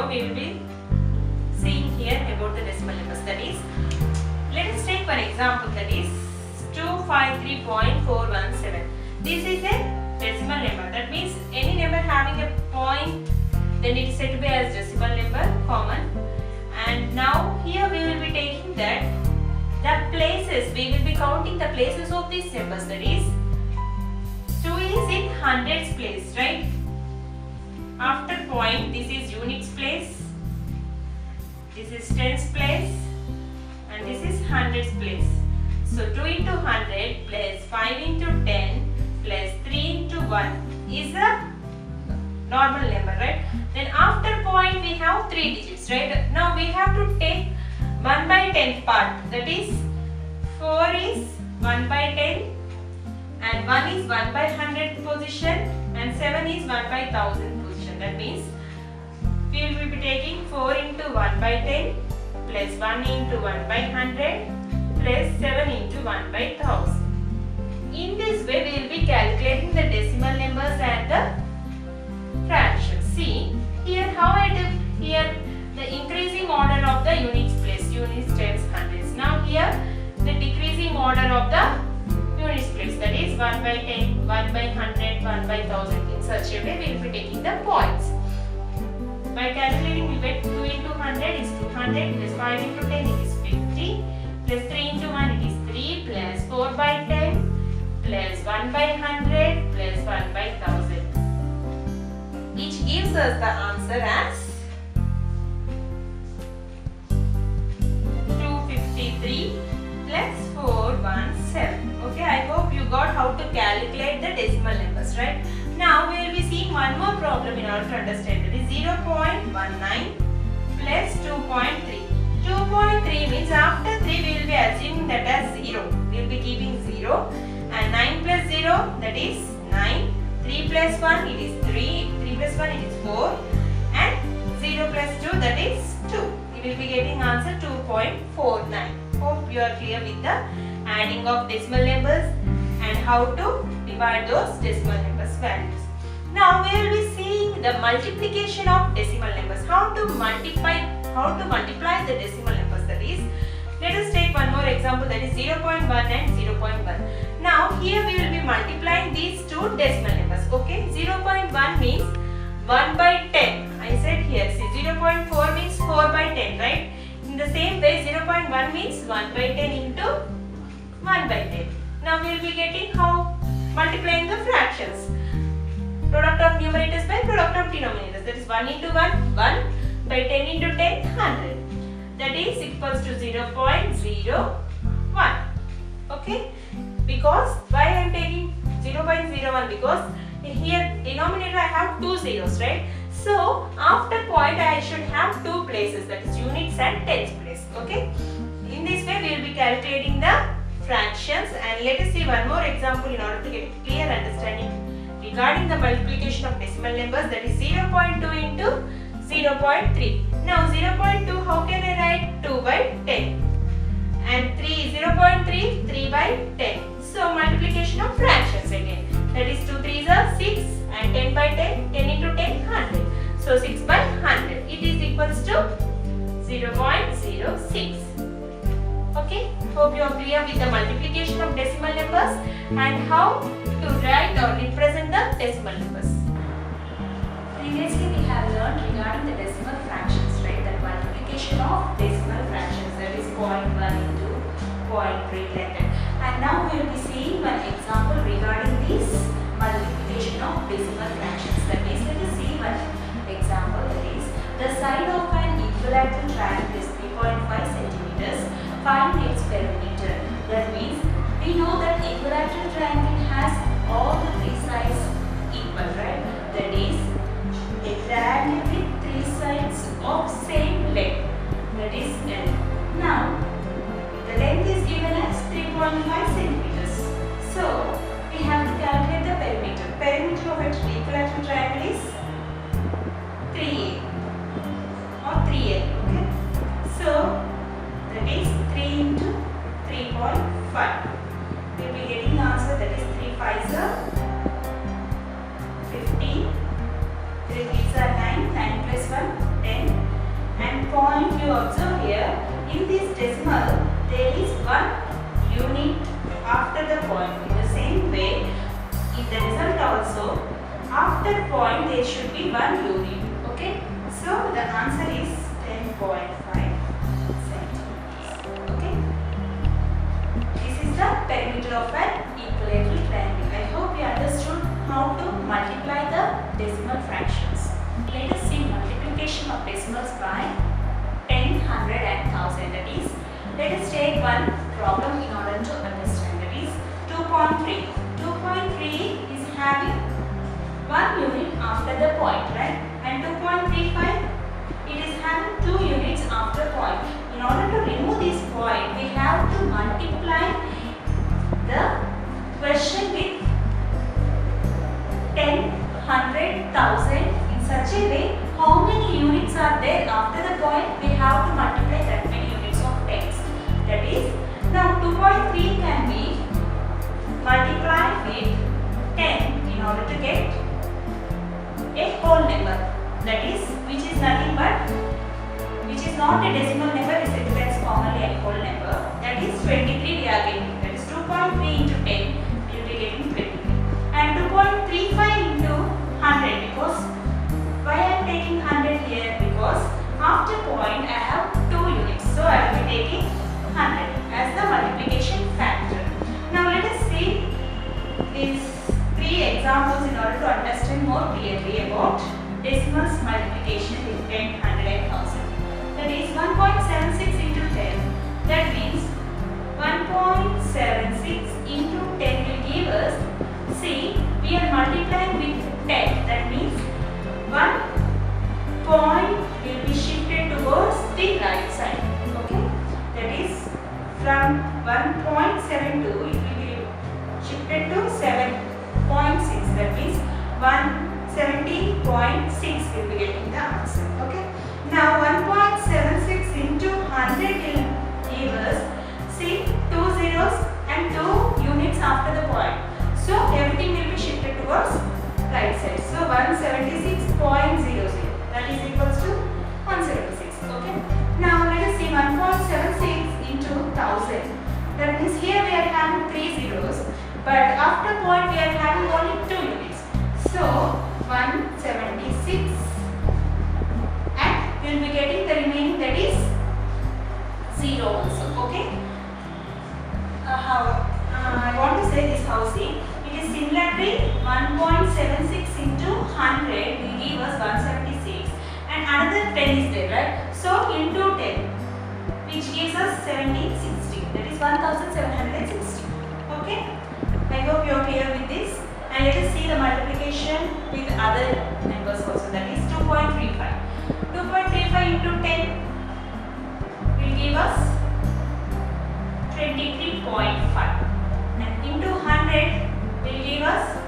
video we will be seeing here about the decimal numbers. That is, let us take one example, that is 253.417. This is a decimal number. That means any number having a point, then it is said to be as decimal number, common. And now here we will be taking that the places, we will be counting the places of these numbers. That is, 2 is in hundreds place, right? After point, this is units place, this is tens place, and this is hundreds place. So 2 into 100 plus 5 into 10 plus 3 into 1 is a normal number, right? Then after point we have 3 digits, right? Now we have to take 1 by 10th part. That is, 4 is 1 by 10 and 1 is 1 by 100th position and 7 is 1 by 1000th position. That means we will be taking 4 into 1 by 10 plus 1 into 1 by 100 plus 7 into 1 by 1000. In this way we will be calculating the decimal numbers and the fractions. See here how I do here the increasing order of the units place, units, tens, hundreds. Now here the decreasing order of the units place, that is 1 by 10, 1 by 100, 1 by 1000. In such a way we will be taking the points. By calculating we get 2 into 100 is 200 plus 5 into 10 it is 50 plus 3 into 1 it is 3 plus 4 by 10 plus 1 by 100 plus 1 by 1000. Which gives us the answer as 253 plus 417. Okay, I hope you got how to calculate the decimal numbers, right? Now we will be seeing one more problem in order to understand. That is 0.19 plus 2.3. 2.3 means after 3 we will be assuming that as 0. We will be keeping 0 and 9 plus 0 that is 9. 3 plus 1 it is 3. 3 plus 1 it is 4 and 0 plus 2 that is 2. We will be getting answer 2.49. Hope you are clear with the adding of decimal numbers and how to divide those decimal numbers values. Now we will be seeing the multiplication of decimal numbers. How to multiply the decimal numbers. That is, let us take one more example, that is 0.1 and 0.1. Now here we will be multiplying these two decimal numbers. Okay, 0.1 means 1 by 10. I said here, see 0.4 means 4 by 10, right? In the same way 0.1 means 1 by 10 into 1 by 10. Now we will be getting how multiplying the fractions. Product of numerators by product of denominators. That is 1 into 1, 1 by 10 into 10, 100. That is equals to 0.01. Okay? Because why I am taking 0.01? Because here denominator I have two zeros, right? So after point I should have two places, that is units and tens place. Okay? In this way we will be calculating the fractions, and let us see one more example in order to get a clear understanding regarding the multiplication of decimal numbers. That is 0.2 into 0.3. Now 0.2 how can I write? 2 by 10 and 0.3 3 by 10. So multiplication of fractions again. That is 2 3s are 6 and 10 by 10, 10 into 10, 100. So 6 by 100. It is equals to 0.06. Okay, hope you are clear with the multiplication of decimal numbers and how to write or represent the decimal numbers. Previously we have learned regarding the decimal fractions, right? The multiplication of decimal fractions, that is 0.1 into 0.3 like that. And now we will be seeing one example regarding this multiplication of decimal fractions. That means let us see one example, that is the side of an equilateral triangle is 3.5 centimeters. Find its perimeter. That means we know that equilateral triangle has all the three sides equal, right? That is a triangle with three sides of same length. That is L. Now the length is given as 3.5 centimeters. So we have to calculate the perimeter. Perimeter of an equilateral triangle is 3A or 3L. Okay. So that is 3 into 3.5. We will be getting the answer, that is 3 5s are 15, 3 3s are 9, 9 plus 1 10. And point you observe here, in this decimal there is 1 unit after the point. In the same way, in the result also, after point there should be 1 unit. Okay, so the answer is 10.5 centimeters. Okay, this is the perimeter of an equilateral triangle. I hope you understood how to multiply the decimal fractions. Let us see multiplication of decimals by 10, 100 and 1000. That is, let us take one problem in order to understand. That is 2.3. 2.3 is having 1 unit after the point, right? And 2.35, it is having 2 units after point. In order to remove this point, we have to multiply the question with 10, 100, 1000 in such a way, how many units are there after the point, we have to multiply that many units of tens. That is, now 2.3 can be multiplied with 10 in order to get a whole number. That is, which is nothing but, which is not a decimal number, is represents commonly a whole number. That is 23 we are getting. That is 2.3 into 10, we will be getting 23. And 2.35 into 100, because why I am taking 100 here? Because after point I have 2 units. So I will be taking 100 as the multiplication factor. Now let us see these 3 examples in order to understand more clearly about decimals multiplication with 10, 100 and 1000. That is 1.76 into 10. That means 1.76 into 10 will give us, see, we are multiplying with 10. That means 1 point will be shifted towards the right side. Okay, that is from 1.72 it will be shifted to 7.6. That means 170.6 will be getting the answer. Okay, now 1.76 into 100 will give us, see, 2 zeros and 2 units after the point. So everything will be shifted towards right side. So 176.00, that is equals to 176. Okay. Now let us see 1.76 into 1000. That means here we are having 3 zeros, but after point we are having only 2 units. So 176, and we will be getting the remaining, that is 0 also. Okay. I want to say this how, see, it is similarly 1.76 into 100 will give us 176, and another 10 is there, right? So into 10, which gives us 1760, that is 1760. Okay, I hope you are clear with this. And let us see the multiplication with other numbers also, that is 2.35. 2.35 into 10 will give us 23.5, and into 100 will give us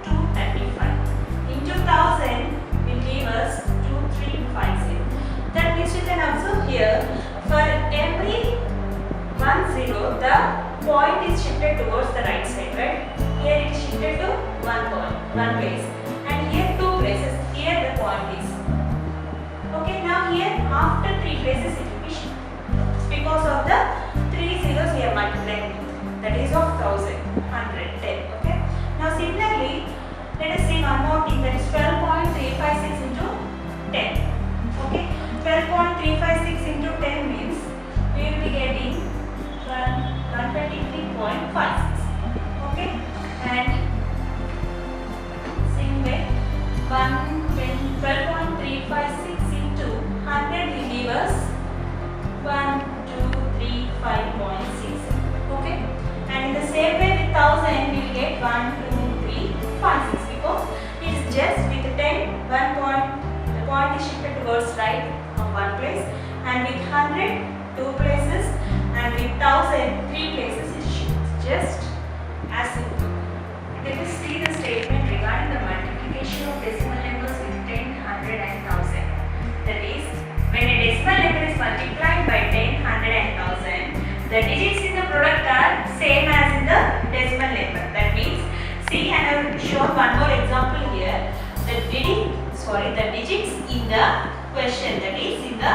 235, into 1000 will give us 2350. That means you can observe here, for every 1 0 the point is shifted towards the right side, right? Here it is shifted to 1 place, and here 2 places, here the point is. Okay, now here after 3 places it will be shifted because of the 3 zeros we are multiplying with, that is of 1000, 100, 10. Okay. Now similarly, let us see one more thing, that is 12.356 into 10. Okay. 12.356 into 10 means we will be getting 123.56. Okay. And same way, 12.356 into 100 will give us 1235.6. Okay, and in the same way with 1000 we will get 12356, because it is just with 10 1 point, the point is shifted towards right of 1 place, and with 100 2 places, and with 1000 3 places it shifts, just as simple. Let us see the statement regarding the multiplication of decimal numbers with 10, 100 and 1000. That is, when a decimal number is multiplied by 10, 100 and 1000, the digits in the product are same as in the decimal number. That means, see, I have shown one more example here. The digits in the question, that is in the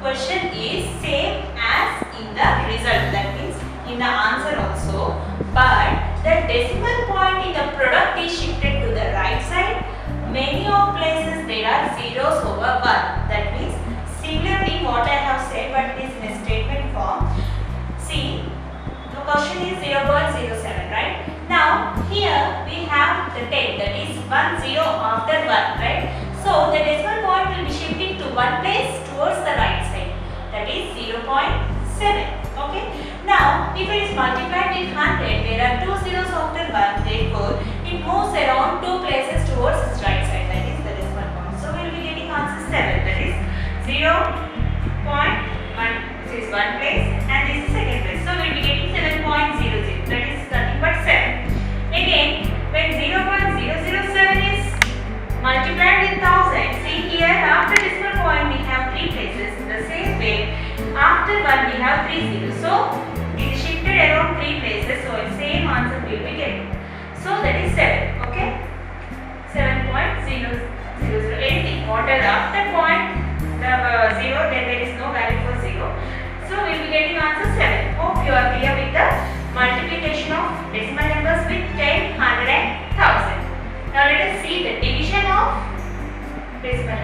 question is same as in the result, that means in the answer also, but the decimal point in the product is shifted to the right side. Many of places there are zeros over 1, that means similarly what I have said, but it is in a statement form. See, the question is 0.07, right? Now here we have the 10, that is 1 0 after 1, right? So the decimal point will be shifting to one place towards the right side, that is 0.7. Okay. Now if it is multiplied with 100, there are 2 zeros after 1, therefore it moves around 2 places towards its right side, that is the decimal point. So we will be getting answer 7, that is 0.1. This is one place and this is second place. So we will be getting 7.00, that is nothing but 7. Again, when 0.007 is multiplied with 1000, see here after decimal point we have 3 places. In the same way, after 1 we have 3 zeros. So it is shifted around 3 places. So same answer we will be getting. So that is 7. Okay. 7.000. Anything whatever after point the 0, then there is no value for 0. So we will be getting answer 7. Hope you are clear with the multiplication of decimal numbers with 10, 100 and 1000. Now let us see the division of decimal